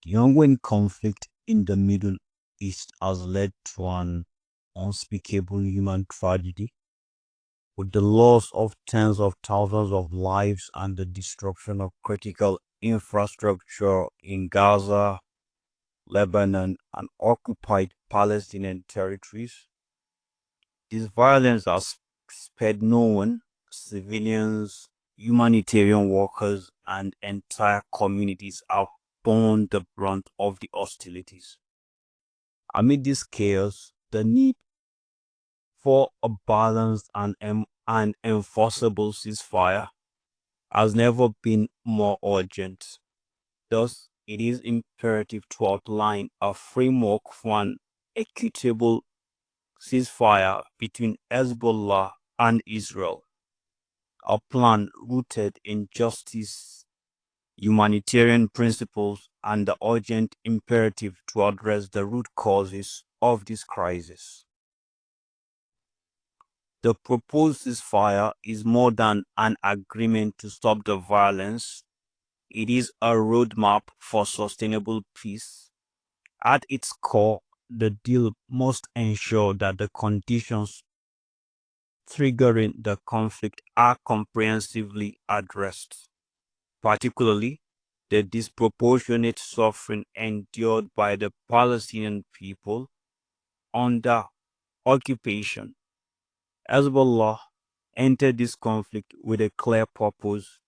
The ongoing conflict in the Middle East has led to an unspeakable human tragedy, with the loss of tens of thousands of lives and the destruction of critical infrastructure in Gaza, Lebanon, and occupied Palestinian territories. This violence has spared no one, civilians, humanitarian workers, and entire communities have borne the brunt of the hostilities. Amid this chaos, the need for a balanced and enforceable ceasefire has never been more urgent. Thus, it is imperative to outline a framework for an equitable ceasefire between Hezbollah and Israel, a plan rooted in justice, humanitarian principles, and the urgent imperative to address the root causes of this crisis. The proposed ceasefire is more than an agreement to stop the violence. It is a roadmap for sustainable peace. At its core, the deal must ensure that the conditions triggering the conflict are comprehensively addressed, particularly the disproportionate suffering endured by the Palestinian people under occupation. Hezbollah entered this conflict with a clear purpose: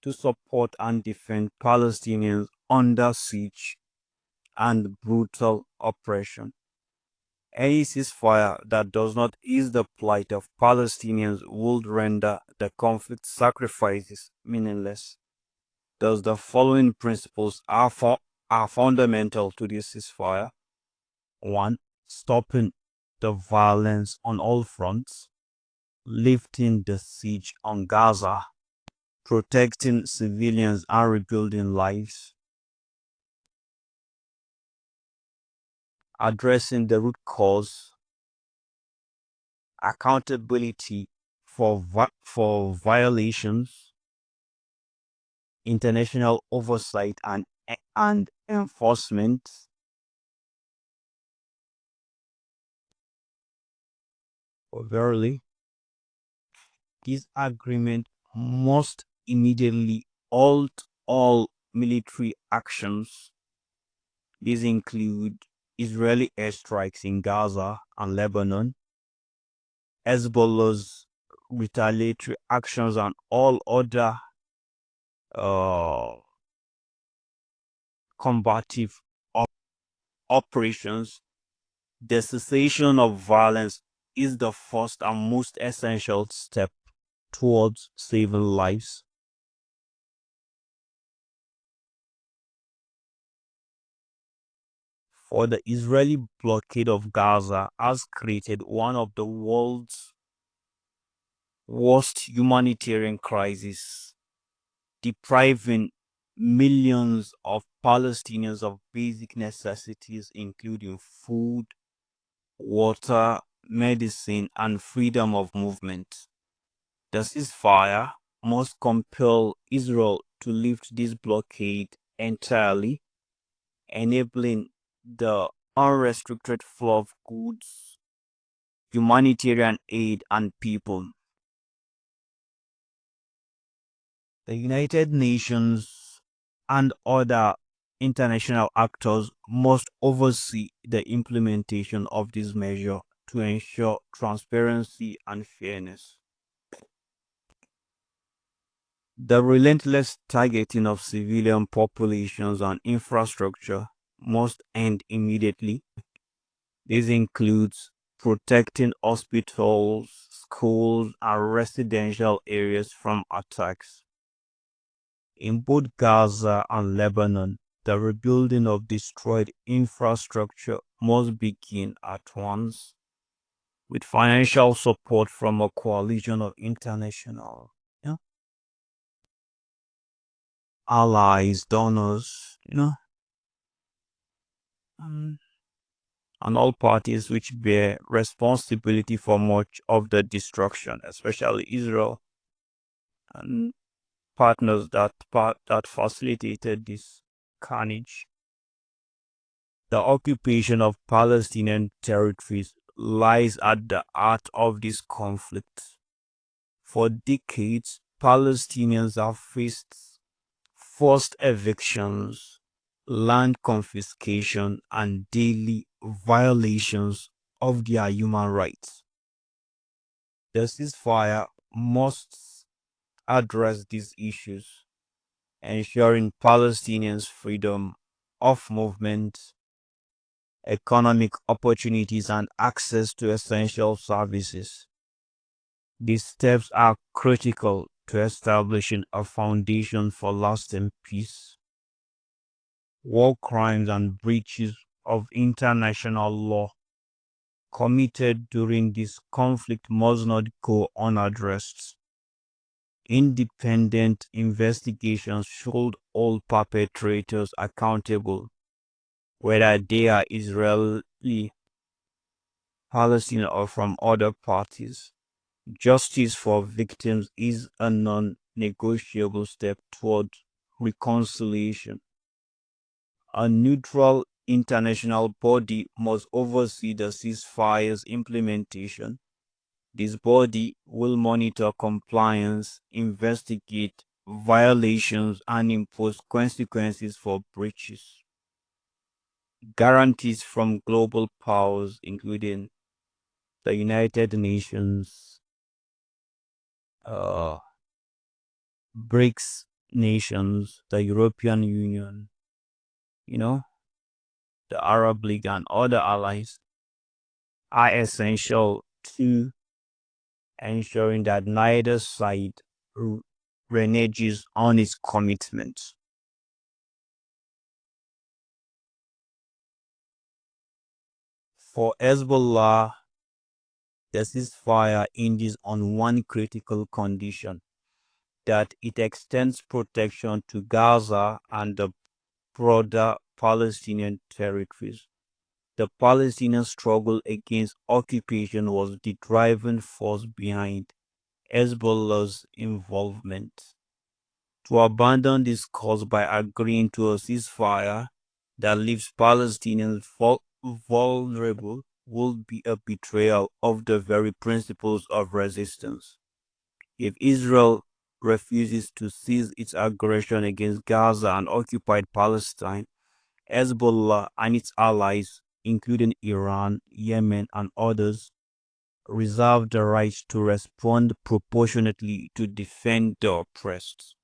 to support and defend Palestinians under siege and brutal oppression. Any ceasefire that does not ease the plight of Palestinians would render the conflict sacrifices meaningless. Thus, the following principles are fundamental to this ceasefire. 1. Stopping the violence on all fronts, lifting the siege on Gaza, protecting civilians and rebuilding lives, addressing the root cause, accountability for violations, international oversight and enforcement. Verily, this agreement must immediately halt all military actions. These include Israeli airstrikes in Gaza and Lebanon, Hezbollah's retaliatory actions, and all other uh, combative op- operations. The cessation of violence is the first and most essential step towards saving lives. For the Israeli blockade of Gaza has created one of the world's worst humanitarian crises, depriving millions of Palestinians of basic necessities, including food, water, medicine, and freedom of movement. The ceasefire must compel Israel to lift this blockade entirely, enabling the unrestricted flow of goods, humanitarian aid, and people. The United Nations and other international actors must oversee the implementation of this measure to ensure transparency and fairness. The relentless targeting of civilian populations and infrastructure must end immediately. This includes protecting hospitals, schools, and residential areas from attacks. In both Gaza and Lebanon, the rebuilding of destroyed infrastructure must begin at once, with financial support from a coalition of international, yeah, allies, donors, um, and all parties which bear responsibility for much of the destruction, especially Israel and partners that facilitated this carnage. The occupation of Palestinian territories lies at the heart of this conflict. For decades, Palestinians have faced forced evictions, land confiscation, and daily violations of their human rights. The ceasefire must address these issues, ensuring Palestinians' freedom of movement, economic opportunities, and access to essential services. These steps are critical to establishing a foundation for lasting peace. War crimes and breaches of international law committed during this conflict must not go unaddressed. Independent investigations should hold perpetrators accountable, whether they are Israeli, Palestinian, or from other parties. Justice for victims is a non negotiable step toward reconciliation. A neutral international body must oversee the ceasefire's implementation. This body will monitor compliance, investigate violations, and impose consequences for breaches. Guarantees from global powers, including the United Nations, uh, BRICS nations, the European Union, you know, the Arab League, and other allies, are essential to ensuring that neither side r- reneges on its commitments. For Hezbollah, the ceasefire hinges on one critical condition, that it extends protection to Gaza and the broader Palestinian territories. The Palestinian struggle against occupation was the driving force behind Hezbollah's involvement. To abandon this cause by agreeing to a ceasefire that leaves Palestinians vulnerable would be a betrayal of the very principles of resistance. If Israel refuses to cease its aggression against Gaza and occupied Palestine, Hezbollah and its allies, including Iran, Yemen, and others, reserve the right to respond proportionately to defend the oppressed.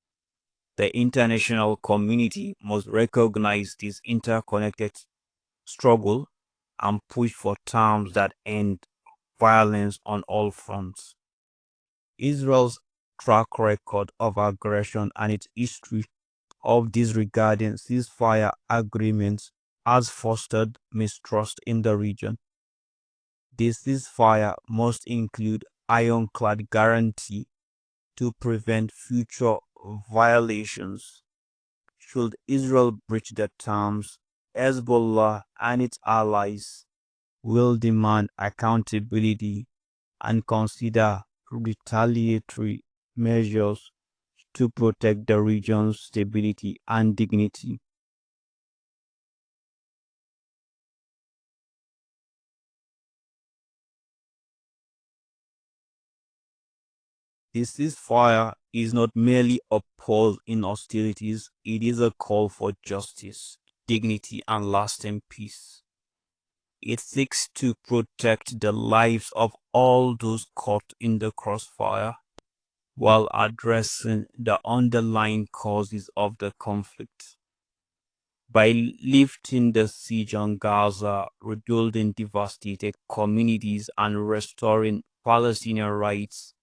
The international community must recognize this interconnected struggle and push for terms that end violence on all fronts. Israel's track record of aggression and its history of disregarding ceasefire agreements has fostered mistrust in the region. This ceasefire must include ironclad guarantee to prevent future violations. Should Israel breach the terms, Hezbollah and its allies will demand accountability and consider retaliatory measures to protect the region's stability and dignity. This ceasefire is not merely a pause in hostilities, it is a call for justice, dignity, and lasting peace. It seeks to protect the lives of all those caught in the crossfire while addressing the underlying causes of the conflict. By lifting the siege on Gaza, rebuilding devastated communities, and restoring Palestinian rights,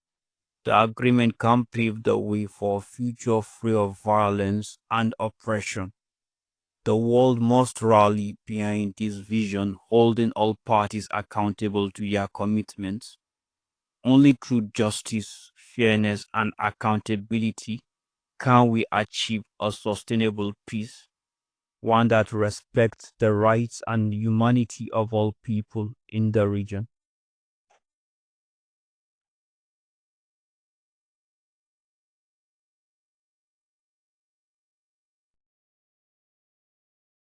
the agreement can pave the way for a future free of violence and oppression. The world must rally behind this vision, holding all parties accountable to their commitments. Only through justice, fairness, and accountability can we achieve a sustainable peace, one that respects the rights and humanity of all people in the region.